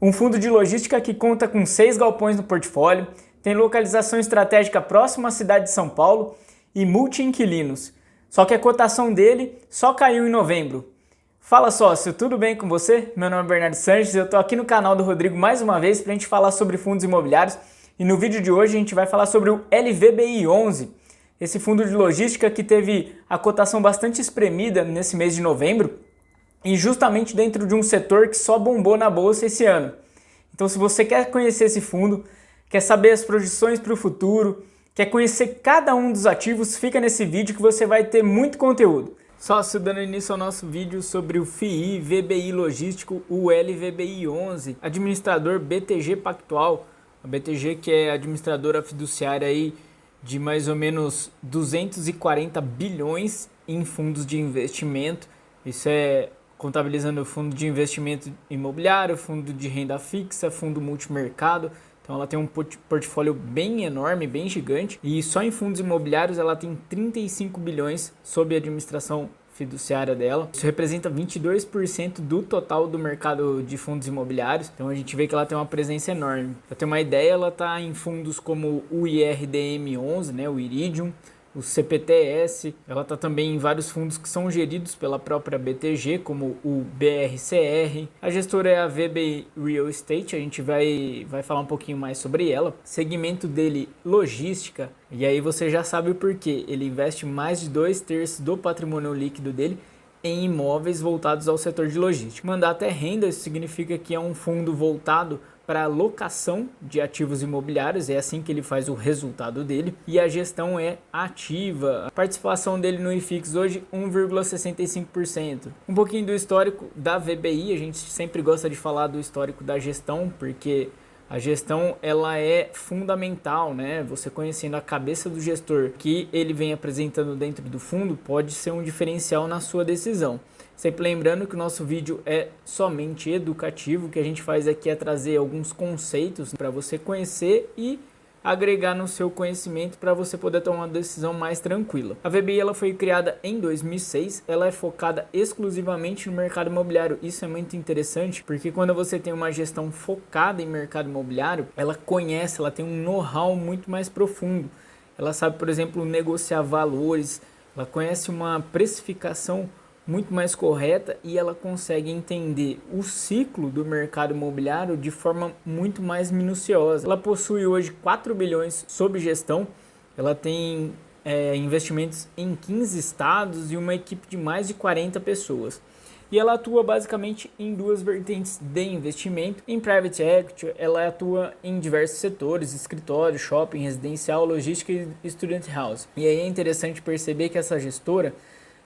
Um fundo de logística que conta com 6 galpões no portfólio, tem localização estratégica próxima à cidade de São Paulo e multi-inquilinos. Só que a cotação dele só caiu em novembro. Fala sócio, tudo bem com você? Meu nome é Bernardo Sanches e eu estou aqui no canal do Rodrigo mais uma vez para a gente falar sobre fundos imobiliários. E no vídeo de hoje a gente vai falar sobre o LVBI11, esse fundo de logística que teve a cotação bastante espremida nesse mês de novembro e justamente dentro de um setor que só bombou na bolsa esse ano. Então, se você quer conhecer esse fundo, quer saber as projeções para o futuro, quer conhecer cada um dos ativos, fica nesse vídeo que você vai ter muito conteúdo. Sócio, dando início ao nosso vídeo sobre o FII VBI Logístico, o LVBI11, administrador BTG Pactual, a BTG que é administradora fiduciária aí de mais ou menos 240 bilhões em fundos de investimento. Isso é contabilizando o fundo de investimento imobiliário, fundo de renda fixa, fundo multimercado. Então ela tem um portfólio bem enorme, bem gigante, e só em fundos imobiliários ela tem 35 bilhões sob a administração fiduciária dela. Isso representa 22% do total do mercado de fundos imobiliários. Então a gente vê que ela tem uma presença enorme. Para ter uma ideia, ela está em fundos como o IRDM11, né, o Iridium, o CPTS, ela está também em vários fundos que são geridos pela própria BTG, como o BRCR. A gestora é a VBI Real Estate, a gente vai falar um pouquinho mais sobre ela. Segmento dele, logística, e aí você já sabe o porquê. Ele investe mais de 2/3 do patrimônio líquido dele em imóveis voltados ao setor de logística. Mandato é renda, isso significa que é um fundo voltado para a locação de ativos imobiliários, é assim que ele faz o resultado dele, e a gestão é ativa. A participação dele no IFIX hoje 1,65%. Um pouquinho do histórico da VBI, a gente sempre gosta de falar do histórico da gestão, porque a gestão ela é fundamental, né? Você conhecendo a cabeça do gestor que ele vem apresentando dentro do fundo pode ser um diferencial na sua decisão. Sempre lembrando que o nosso vídeo é somente educativo, o que a gente faz aqui é trazer alguns conceitos para você conhecer e agregar no seu conhecimento para você poder tomar uma decisão mais tranquila. A VBI ela foi criada em 2006, ela é focada exclusivamente no mercado imobiliário. Isso é muito interessante, porque quando você tem uma gestão focada em mercado imobiliário, ela conhece, ela tem um know-how muito mais profundo. Ela sabe, por exemplo, negociar valores, ela conhece uma precificação muito mais correta e ela consegue entender o ciclo do mercado imobiliário de forma muito mais minuciosa. Ela possui hoje 4 bilhões sob gestão, ela tem investimentos em 15 estados e uma equipe de mais de 40 pessoas. E ela atua basicamente em duas vertentes de investimento. Em Private Equity, ela atua em diversos setores, escritório, shopping, residencial, logística e student house. E aí é interessante perceber que essa gestora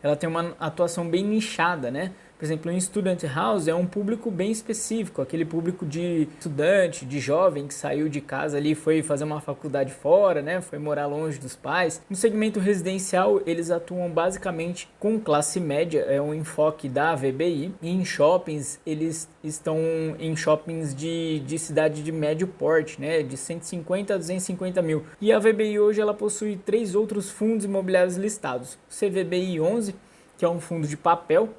ela tem uma atuação bem nichada, né? Por exemplo, em Student House é um público bem específico, aquele público de estudante, de jovem que saiu de casa ali, foi fazer uma faculdade fora, né? Foi morar longe dos pais. No segmento residencial, eles atuam basicamente com classe média, é um enfoque da VBI. E em shoppings, eles estão em shoppings de cidade de médio porte, né? De 150 a 250 mil. E a VBI hoje ela possui 3 outros fundos imobiliários listados. O CVBI11, que é um fundo de papel,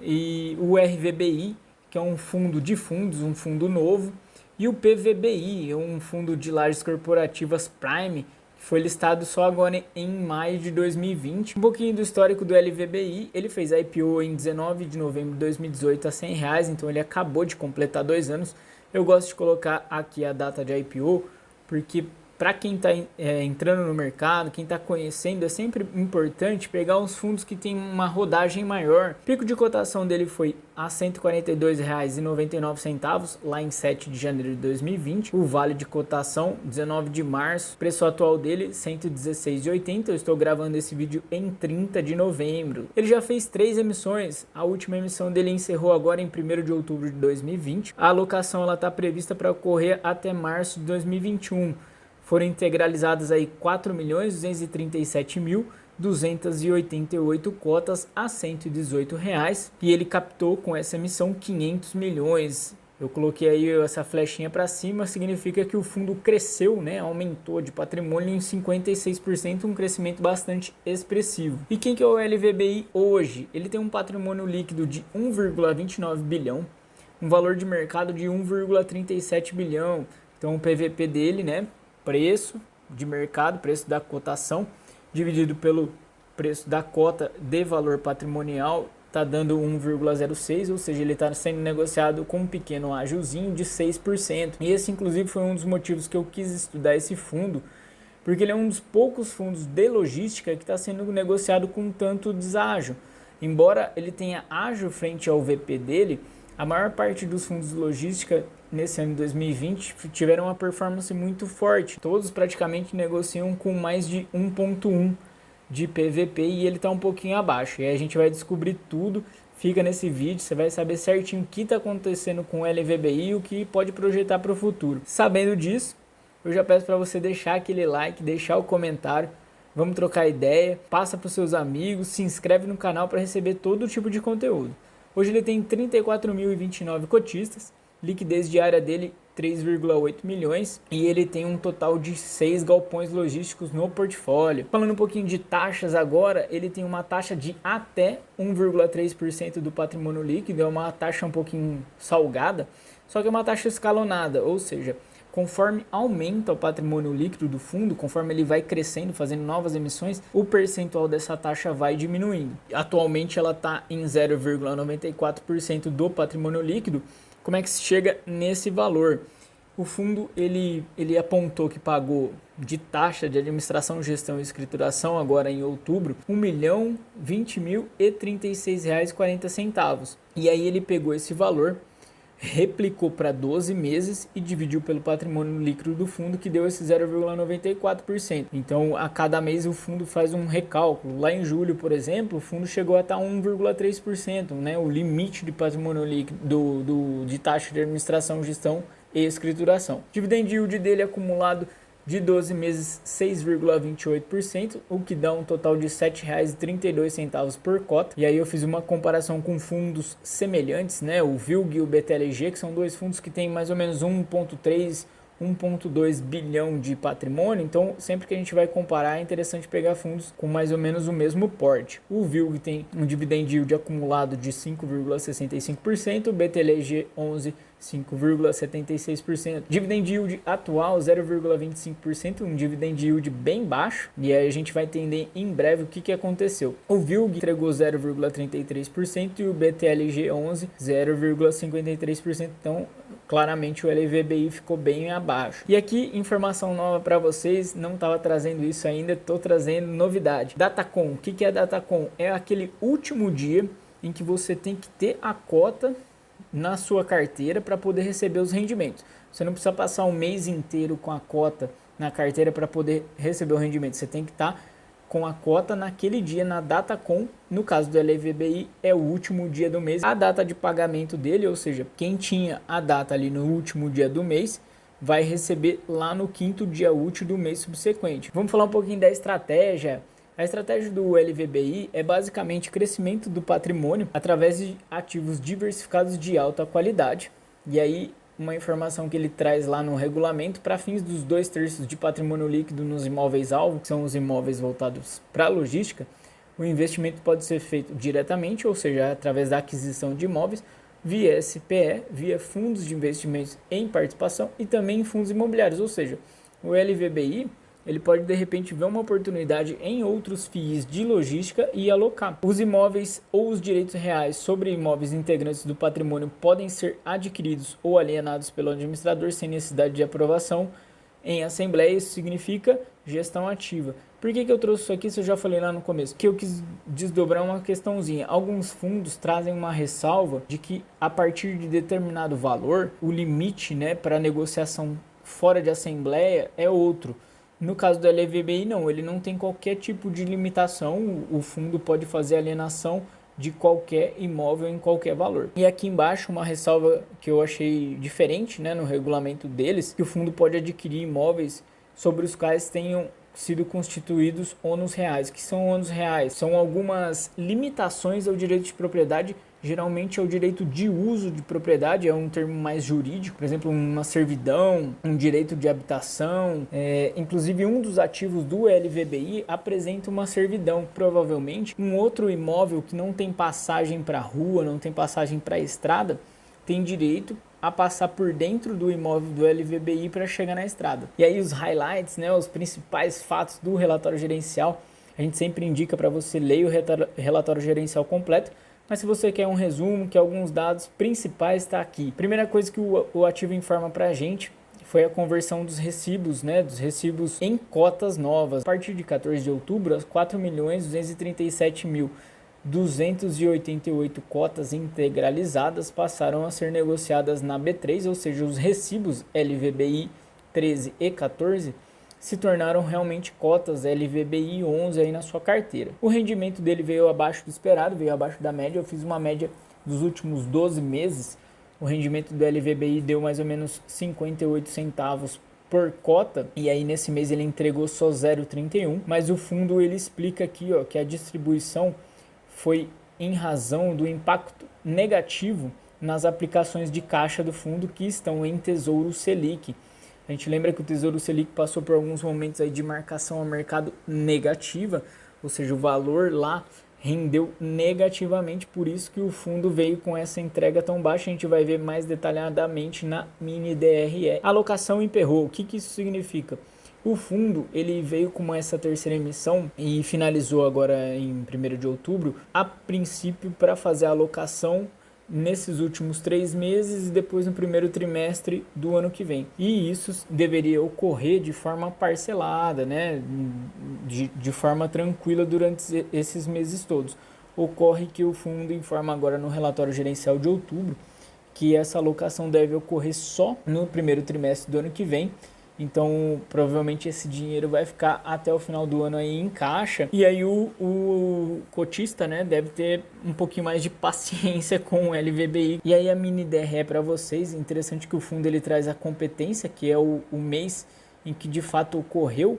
e o RVBI, que é um fundo de fundos, um fundo novo, e o PVBI, um fundo de lajes corporativas Prime, que foi listado só agora em maio de 2020. Um pouquinho do histórico do LVBI, ele fez a IPO em 19 de novembro de 2018 a R$100, então ele acabou de completar 2 anos. Eu gosto de colocar aqui a data de IPO, porque para quem está entrando no mercado, quem está conhecendo, é sempre importante pegar uns fundos que tem uma rodagem maior. O pico de cotação dele foi a R$ 142,99 lá em 7 de janeiro de 2020. O vale de cotação, 19 de março. O preço atual dele, R$ 116,80. Eu estou gravando esse vídeo em 30 de novembro. Ele já fez 3 emissões. A última emissão dele encerrou agora em 1º de outubro de 2020. A alocação está prevista para ocorrer até março de 2021. Foram integralizadas aí 4.237.288 cotas a R$118 e ele captou com essa emissão 500 milhões. Eu coloquei aí essa flechinha para cima, significa que o fundo cresceu, né? Aumentou de patrimônio em 56%, um crescimento bastante expressivo. E quem que é o LVBI hoje? Ele tem um patrimônio líquido de 1,29 bilhão, um valor de mercado de 1,37 bilhão. Então o PVP dele, né, preço de mercado, preço da cotação, dividido pelo preço da cota de valor patrimonial, está dando 1,06, ou seja, ele está sendo negociado com um pequeno ágiozinho de 6%. E esse, inclusive, foi um dos motivos que eu quis estudar esse fundo, porque ele é um dos poucos fundos de logística que está sendo negociado com tanto deságio. Embora ele tenha ágio frente ao VP dele, a maior parte dos fundos de logística nesse ano de 2020 tiveram uma performance muito forte. Todos praticamente negociam com mais de 1,1 de PVP e ele está um pouquinho abaixo. E aí a gente vai descobrir tudo, fica nesse vídeo, você vai saber certinho o que está acontecendo com o LVBI e o que pode projetar para o futuro. Sabendo disso, eu já peço para você deixar aquele like, deixar o comentário, vamos trocar ideia, passa para os seus amigos, se inscreve no canal para receber todo tipo de conteúdo. Hoje ele tem 34.029 cotistas, liquidez diária dele 3,8 milhões e ele tem um total de 6 galpões logísticos no portfólio. Falando um pouquinho de taxas agora, ele tem uma taxa de até 1,3% do patrimônio líquido, é uma taxa um pouquinho salgada, só que é uma taxa escalonada, ou seja, conforme aumenta o patrimônio líquido do fundo, conforme ele vai crescendo, fazendo novas emissões, o percentual dessa taxa vai diminuindo. Atualmente ela está em 0,94% do patrimônio líquido. Como é que se chega nesse valor? O fundo ele apontou que pagou de taxa de administração, gestão e escrituração agora em outubro R$1.020.036,40. E aí ele pegou esse valor, replicou para 12 meses e dividiu pelo patrimônio líquido do fundo, que deu esse 0,94%. Então, a cada mês o fundo faz um recálculo. Lá em julho, por exemplo, o fundo chegou a estar 1,3%, né? O limite de patrimônio líquido de taxa de administração, gestão e escrituração. Dividend yield dele acumulado de 12 meses 6,28%, o que dá um total de R$ 7,32 por cota. E aí eu fiz uma comparação com fundos semelhantes, né? O VILG e o BTLG, que são dois fundos que têm mais ou menos 1,3, 1,2 bilhão de patrimônio. Então, sempre que a gente vai comparar, é interessante pegar fundos com mais ou menos o mesmo porte. O VILG tem um dividend yield acumulado de 5,65%, o BTLG 11%, 5,76%. Dividend yield atual 0,25%, um dividend yield bem baixo. E aí a gente vai entender em breve o que aconteceu. O VILG entregou 0,33% e o BTLG 11, 0,53%. Então, claramente o LVBI ficou bem abaixo. E aqui, informação nova para vocês, não estava trazendo isso ainda, estou trazendo novidade. Datacom, o que é Datacom? É aquele último dia em que você tem que ter a cota na sua carteira para poder receber os rendimentos. Você não precisa passar um mês inteiro com a cota na carteira para poder receber o rendimento. Você tem que estar com a cota naquele dia, na Datacom. No caso do LVBI, é o último dia do mês. A data de pagamento dele, ou seja, quem tinha a data ali no último dia do mês, vai receber lá no 5º dia útil do mês subsequente. Vamos falar um pouquinho da estratégia. A estratégia do LVBI é basicamente crescimento do patrimônio através de ativos diversificados de alta qualidade. E aí, uma informação que ele traz lá no regulamento, para fins dos 2/3 de patrimônio líquido nos imóveis-alvo, que são os imóveis voltados para a logística, o investimento pode ser feito diretamente, ou seja, através da aquisição de imóveis, via SPE, via fundos de investimentos em participação e também em fundos imobiliários, ou seja, o LVBI ele pode de repente ver uma oportunidade em outros FIIs de logística e alocar. Os imóveis ou os direitos reais sobre imóveis integrantes do patrimônio podem ser adquiridos ou alienados pelo administrador sem necessidade de aprovação em assembleia. Isso significa gestão ativa. Por que eu trouxe isso aqui se eu já falei lá no começo? Que eu quis desdobrar uma questãozinha. Alguns fundos trazem uma ressalva de que a partir de determinado valor, o limite, né, para negociação fora de assembleia é outro. No caso do LVBI não, ele não tem qualquer tipo de limitação, o fundo pode fazer alienação de qualquer imóvel em qualquer valor. E aqui embaixo uma ressalva que eu achei diferente, né, no regulamento deles, que o fundo pode adquirir imóveis sobre os quais tenham sido constituídos ônus reais. Que são ônus reais? São algumas limitações ao direito de propriedade. Geralmente é o direito de uso de propriedade, é um termo mais jurídico, por exemplo, uma servidão, um direito de habitação. Inclusive, um dos ativos do LVBI apresenta uma servidão. Provavelmente, um outro imóvel que não tem passagem para a rua, não tem passagem para a estrada, tem direito a passar por dentro do imóvel do LVBI para chegar na estrada. E aí os highlights, né, os principais fatos do relatório gerencial, a gente sempre indica para você ler o relatório gerencial completo, mas se você quer um resumo, quer alguns dados principais, está aqui. Primeira coisa que o ativo informa para a gente foi a conversão dos recibos, né, dos recibos em cotas novas. A partir de 14 de outubro, as 4.237.288 cotas integralizadas passaram a ser negociadas na B3, ou seja, os recibos LVBI 13 e 14 se tornaram realmente cotas LVBI 11 aí na sua carteira. O rendimento dele veio abaixo do esperado, veio abaixo da média. Eu fiz uma média dos últimos 12 meses. O rendimento do LVBI deu mais ou menos 58 centavos por cota, e aí nesse mês ele entregou só 0,31, mas o fundo ele explica aqui, ó, que a distribuição foi em razão do impacto negativo nas aplicações de caixa do fundo que estão em Tesouro Selic. A gente lembra que o Tesouro Selic passou por alguns momentos aí de marcação a mercado negativa, ou seja, o valor lá rendeu negativamente, por isso que o fundo veio com essa entrega tão baixa. A gente vai ver mais detalhadamente na mini DRE. A alocação emperrou. O que isso significa? O fundo ele veio com essa terceira emissão e finalizou agora em 1º de outubro, a princípio para fazer a alocação nesses últimos 3 meses e depois no primeiro trimestre do ano que vem. E isso deveria ocorrer de forma parcelada, né? De forma tranquila durante esses meses todos. Ocorre que o fundo informa agora no relatório gerencial de outubro que essa alocação deve ocorrer só no primeiro trimestre do ano que vem. Então, provavelmente esse dinheiro vai ficar até o final do ano aí em caixa. E aí o cotista, né, deve ter um pouquinho mais de paciência com o LVBI. E aí a mini DRE para vocês. Interessante que o fundo ele traz a competência, que é o mês em que de fato ocorreu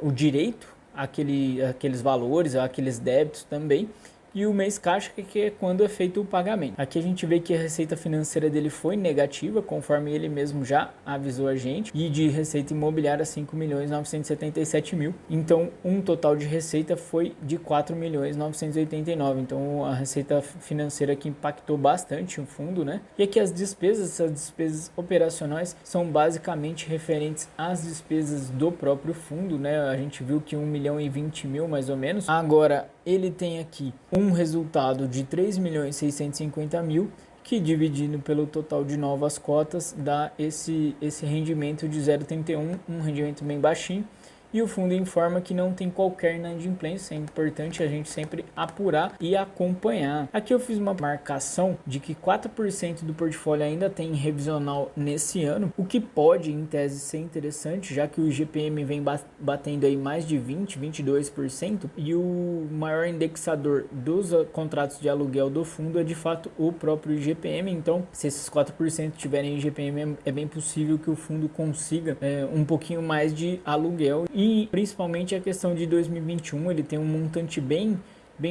o direito àqueles valores, àqueles débitos também. E o mês caixa, que é quando é feito o pagamento. Aqui a gente vê que a receita financeira dele foi negativa, conforme ele mesmo já avisou a gente, e de receita imobiliária 5.977.000. Então, um total de receita foi de 4.989. Então, a receita financeira que impactou bastante o fundo, né? E aqui as despesas, essas despesas operacionais são basicamente referentes às despesas do próprio fundo, né? A gente viu que 1.020.000 mais ou menos. Agora, ele tem aqui um resultado de 3.650.000, que dividido pelo total de novas cotas dá esse rendimento de 0,31, um rendimento bem baixinho. E o fundo informa que não tem qualquer inadimplência. É importante a gente sempre apurar e acompanhar. Aqui eu fiz uma marcação de que 4% do portfólio ainda tem revisional nesse ano, o que pode, em tese, ser interessante, já que o IGPM vem batendo aí mais de 22%, e o maior indexador dos contratos de aluguel do fundo é de fato o próprio IGPM. Então, se esses 4% tiverem IGPM, é bem possível que o fundo consiga um pouquinho mais de aluguel. E principalmente a questão de 2021, ele tem um montante bem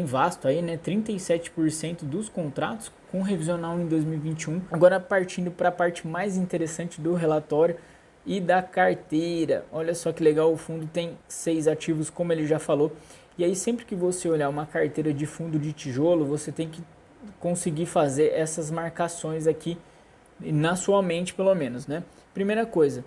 vasto aí, né? 37% dos contratos com revisional em 2021. Agora partindo para a parte mais interessante do relatório e da carteira. Olha só que legal, o fundo tem 6 ativos, como ele já falou. E aí sempre que você olhar uma carteira de fundo de tijolo, você tem que conseguir fazer essas marcações aqui na sua mente, pelo menos, né? Primeira coisa,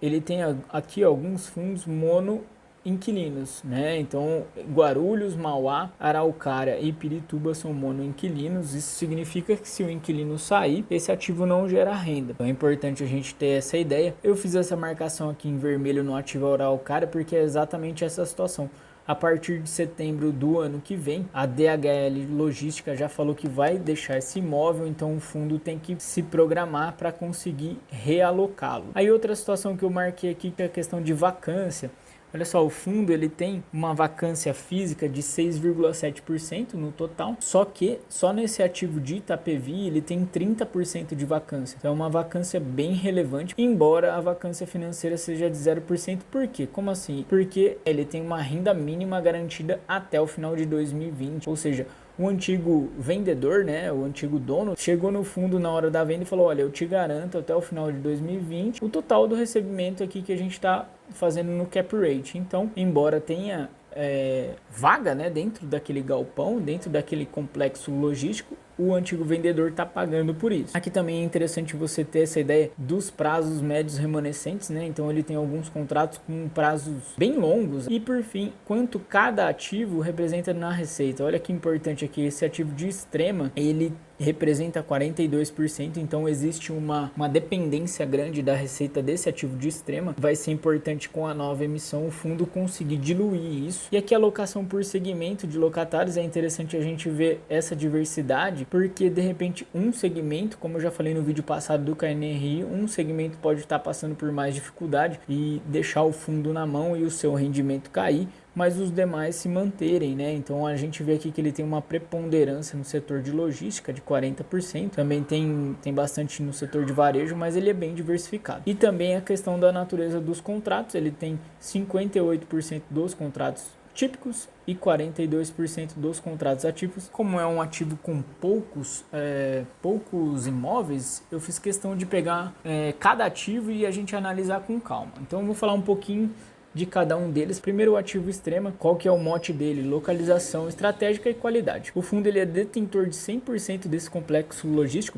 ele tem aqui alguns fundos mono-inquilinos, né? Então, Guarulhos, Mauá, Araucária e Pirituba são mono-inquilinos. Isso significa que se o inquilino sair, esse ativo não gera renda. Então, é importante a gente ter essa ideia. Eu fiz essa marcação aqui em vermelho no ativo Araucária porque é exatamente essa situação. A partir de setembro do ano que vem, a DHL Logística já falou que vai deixar esse imóvel, então o fundo tem que se programar para conseguir realocá-lo. Aí outra situação que eu marquei aqui que é a questão de vacância. Olha só, o fundo ele tem uma vacância física de 6,7% no total, só que só nesse ativo de Itapevi ele tem 30% de vacância. Então é uma vacância bem relevante, embora a vacância financeira seja de 0%. Por quê? Como assim? Porque ele tem uma renda mínima garantida até o final de 2020, ou seja, o antigo vendedor, né, o antigo dono, chegou no fundo na hora da venda e falou: olha, eu te garanto até o final de 2020 o total do recebimento aqui que a gente está fazendo no cap rate. Então, embora tenha vaga, né, dentro daquele galpão, dentro daquele complexo logístico, o antigo vendedor está pagando por isso. Aqui também é interessante você ter essa ideia dos prazos médios remanescentes, né? Então ele tem alguns contratos com prazos bem longos. E por fim, quanto cada ativo representa na receita. Olha que importante aqui, esse ativo de extrema, ele representa 42%, então existe uma dependência grande da receita desse ativo de extrema. Vai ser importante com a nova emissão o fundo conseguir diluir isso. E aqui a alocação por segmento de locatários, é interessante a gente ver essa diversidade, porque de repente um segmento, como eu já falei no vídeo passado do KNRI, um segmento pode estar passando por mais dificuldade e deixar o fundo na mão e o seu rendimento cair, mas os demais se manterem, né? Então a gente vê aqui que ele tem uma preponderância no setor de logística de 40%, também tem bastante no setor de varejo, mas ele é bem diversificado. E também a questão da natureza dos contratos, ele tem 58% dos contratos típicos e 42% dos contratos atípicos. Como é um ativo com poucos imóveis, eu fiz questão de pegar cada ativo e a gente analisar com calma. Então eu vou falar um pouquinho de cada um deles. Primeiro, o ativo extrema, qual que é o mote dele? Localização estratégica e qualidade. O fundo ele é detentor de 100% desse complexo logístico.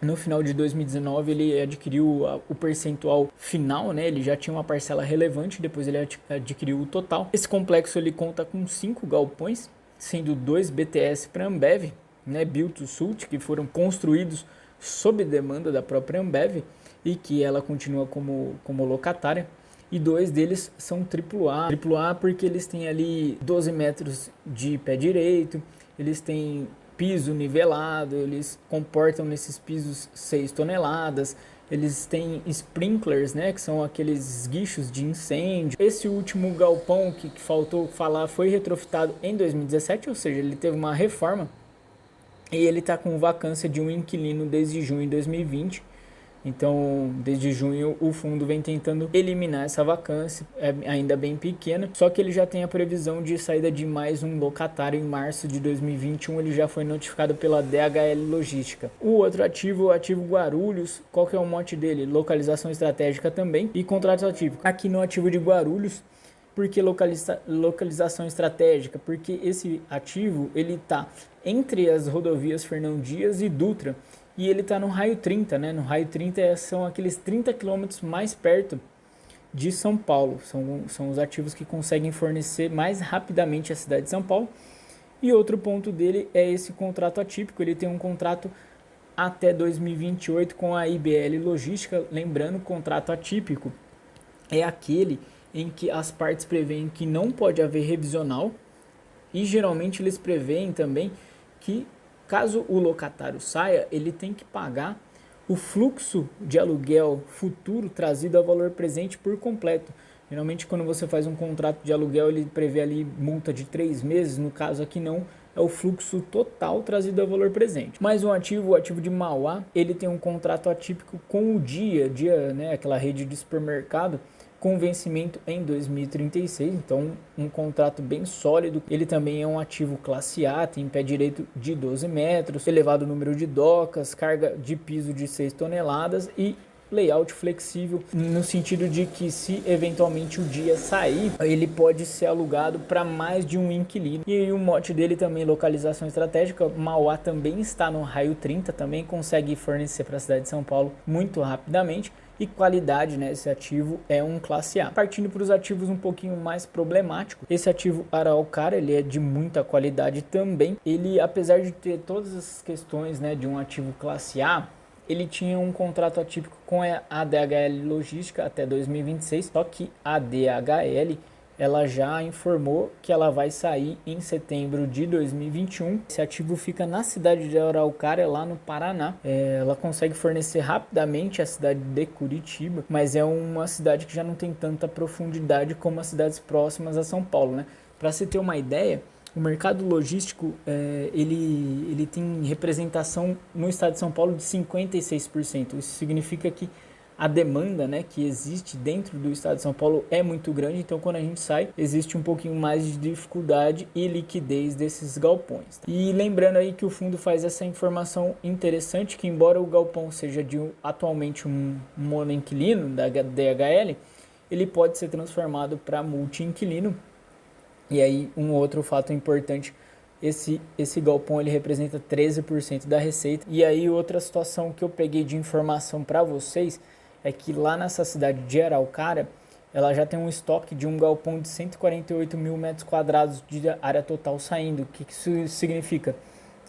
No final de 2019 ele adquiriu o percentual final, né? Ele já tinha uma parcela relevante, depois ele adquiriu o total. Esse complexo ele conta com 5 galpões, sendo 2 BTS para Ambev, né? Build to Suit, que foram construídos sob demanda da própria Ambev e que ela continua como locatária. E 2 deles são AAA porque eles têm ali 12 metros de pé direito, eles têm piso nivelado, eles comportam nesses pisos 6 toneladas, eles têm sprinklers, né, que são aqueles esguichos de incêndio. Esse último galpão que faltou falar foi retrofitado em 2017, ou seja, ele teve uma reforma e ele está com vacância de um inquilino desde junho de 2020. Então, desde junho, o fundo vem tentando eliminar essa vacância, é ainda bem pequena, só que ele já tem a previsão de saída de mais um locatário em março de 2021, ele já foi notificado pela DHL Logística. O outro ativo, o ativo Guarulhos, qual que é o mote dele? Localização estratégica também e contratos atípicos. Aqui no ativo de Guarulhos, por que localização estratégica? Porque esse ativo, ele está entre as rodovias Fernão Dias e Dutra, e ele está no raio 30, né? No raio 30 são aqueles 30 quilômetros mais perto de São Paulo. São os ativos que conseguem fornecer mais rapidamente a cidade de São Paulo. E outro ponto dele é esse contrato atípico. Ele tem um contrato até 2028 com a IBL Logística. Lembrando, contrato atípico é aquele em que as partes preveem que não pode haver revisional. E geralmente eles preveem também que caso o locatário saia, ele tem que pagar o fluxo de aluguel futuro trazido a valor presente por completo. Geralmente, quando você faz um contrato de aluguel, ele prevê ali multa de 3 meses, no caso aqui não, é o fluxo total trazido a valor presente. Mas o ativo de Mauá, ele tem um contrato atípico com o Dia, né, aquela rede de supermercado, com vencimento em 2036, então um contrato bem sólido. Ele também é um ativo classe A, tem pé direito de 12 metros, elevado número de docas, carga de piso de 6 toneladas e layout flexível, no sentido de que se eventualmente o Dia sair, ele pode ser alugado para mais de um inquilino. E aí o mote dele também, localização estratégica. Mauá também está no raio 30, também consegue fornecer para a cidade de São Paulo muito rapidamente. E qualidade, né? Esse ativo é um classe A. Partindo para os ativos um pouquinho mais problemáticos, esse ativo Araucária, ele é de muita qualidade também. Ele, apesar de ter todas as questões, né, de um ativo classe A, ele tinha um contrato atípico com a DHL Logística até 2026, só que a DHL ela já informou que ela vai sair em setembro de 2021. Esse ativo fica na cidade de Araucária, lá no Paraná. Ela consegue fornecer rapidamente a cidade de Curitiba, mas é uma cidade que já não tem tanta profundidade como as cidades próximas a São Paulo, né? Para você ter uma ideia, o mercado logístico ele tem representação no estado de São Paulo de 56%. Isso significa que a demanda, né, que existe dentro do estado de São Paulo é muito grande, então quando a gente sai, existe um pouquinho mais de dificuldade e liquidez desses galpões. E lembrando aí que o fundo faz essa informação interessante, que embora o galpão seja atualmente um monoinquilino da DHL, ele pode ser transformado para multi-inquilino. E aí um outro fato importante, esse galpão ele representa 13% da receita. E aí outra situação que eu peguei de informação para vocês é que lá nessa cidade de Araucária, ela já tem um estoque de um galpão de 148 mil metros quadrados de área total saindo. O que isso significa?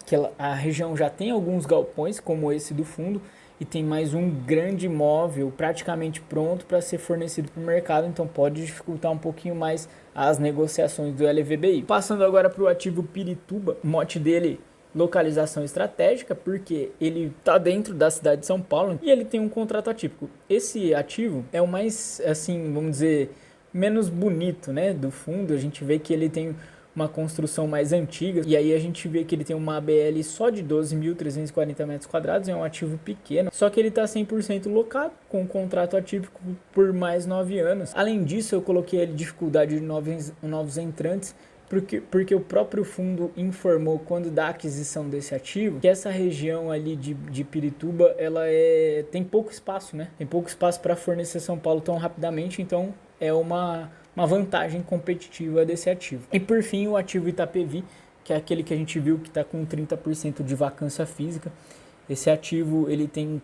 Que a região já tem alguns galpões, como esse do fundo, e tem mais um grande imóvel praticamente pronto para ser fornecido para o mercado, então pode dificultar um pouquinho mais as negociações do LVBI. Passando agora para o ativo Pirituba, o mote dele, localização estratégica, porque ele está dentro da cidade de São Paulo e ele tem um contrato atípico. Esse ativo é o mais, assim, vamos dizer, menos bonito, né, do fundo. A gente vê que ele tem uma construção mais antiga, e aí a gente vê que ele tem uma ABL só de 12.340 metros quadrados, é um ativo pequeno, só que ele está 100% locado, com um contrato atípico por mais 9 anos. Além disso, eu coloquei a dificuldade de novos entrantes, porque o próprio fundo informou, quando da aquisição desse ativo, que essa região ali de Pirituba, ela tem pouco espaço, né? Tem pouco espaço para fornecer São Paulo tão rapidamente, então é uma vantagem competitiva desse ativo. E por fim, o ativo Itapevi, que é aquele que a gente viu que está com 30% de vacância física. Esse ativo ele tem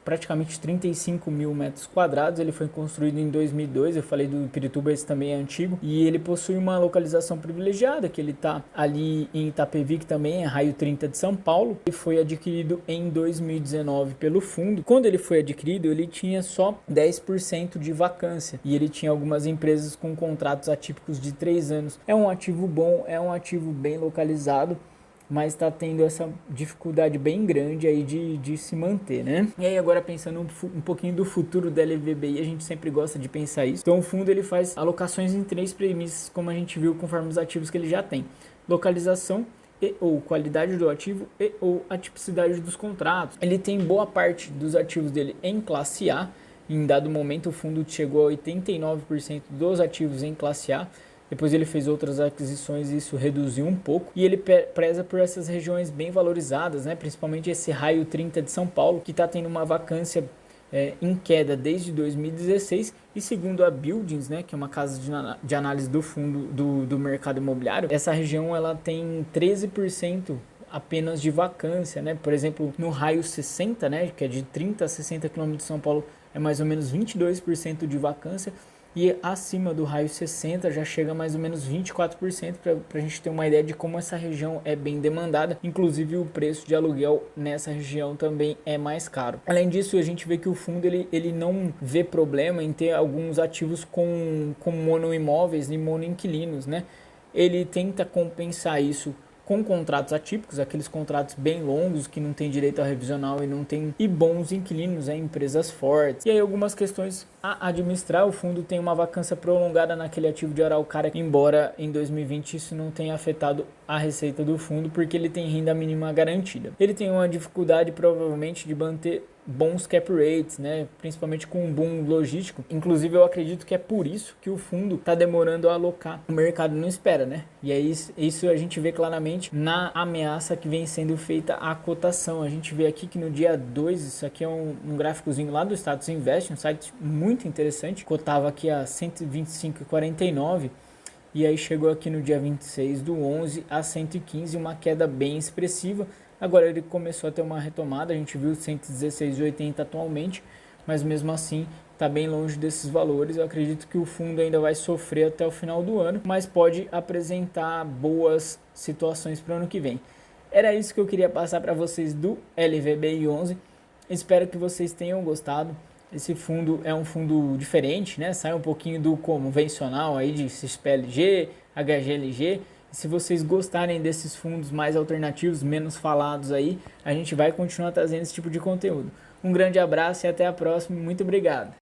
praticamente 35 mil metros quadrados, ele foi construído em 2002, eu falei do Pirituba, esse também é antigo, e ele possui uma localização privilegiada, que ele está ali em Itapevi, que também é raio 30 de São Paulo, e foi adquirido em 2019 pelo fundo. Quando ele foi adquirido, ele tinha só 10% de vacância, e ele tinha algumas empresas com contratos atípicos de 3 anos. É um ativo bom, é um ativo bem localizado, mas está tendo essa dificuldade bem grande aí de se manter, né? E aí agora pensando um pouquinho do futuro da LVBI, a gente sempre gosta de pensar isso. Então o fundo ele faz alocações em 3 premissas, como a gente viu conforme os ativos que ele já tem: localização, e ou qualidade do ativo, e ou a tipicidade dos contratos. Ele tem boa parte dos ativos dele em classe A. Em dado momento o fundo chegou a 89% dos ativos em classe A. Depois ele fez outras aquisições e isso reduziu um pouco. E ele preza por essas regiões bem valorizadas, né? Principalmente esse raio 30 de São Paulo, que está tendo uma vacância em queda desde 2016. E segundo a Buildings, né, que é uma casa de análise do fundo do mercado imobiliário, essa região ela tem 13% apenas de vacância, né? Por exemplo, no raio 60, né, que é de 30 a 60 km de São Paulo, é mais ou menos 22% de vacância. E acima do raio 60 já chega a mais ou menos 24%, para a gente ter uma ideia de como essa região é bem demandada. Inclusive o preço de aluguel nessa região também é mais caro. Além disso, a gente vê que o fundo ele não vê problema em ter alguns ativos com monoimóveis e monoinquilinos, né? Ele tenta compensar isso com contratos atípicos, aqueles contratos bem longos que não tem direito a revisional e bons inquilinos, empresas fortes. E aí algumas questões a administrar. O fundo tem uma vacância prolongada naquele ativo de Araucária, embora em 2020 isso não tenha afetado a receita do fundo, porque ele tem renda mínima garantida. Ele tem uma dificuldade provavelmente de manter bons cap rates, né? Principalmente com um boom logístico. Inclusive eu acredito que é por isso que o fundo está demorando a alocar. O mercado não espera, né? E aí isso a gente vê claramente na ameaça que vem sendo feita à cotação. A gente vê aqui que no dia 2, isso aqui é um gráficozinho lá do Status Invest, um site muito interessante, cotava aqui a 125,49 e aí chegou aqui no dia 26 do 11 a 115, uma queda bem expressiva. Agora ele começou a ter uma retomada, a gente viu 116,80 atualmente, mas mesmo assim está bem longe desses valores. Eu acredito que o fundo ainda vai sofrer até o final do ano, mas pode apresentar boas situações para o ano que vem. Era isso que eu queria passar para vocês do LVBI 11. Espero que vocês tenham gostado. Esse fundo é um fundo diferente, né? Sai um pouquinho do convencional aí de XPLG, HGLG. E se vocês gostarem desses fundos mais alternativos, menos falados aí, a gente vai continuar trazendo esse tipo de conteúdo. Um grande abraço e até a próxima. Muito obrigado.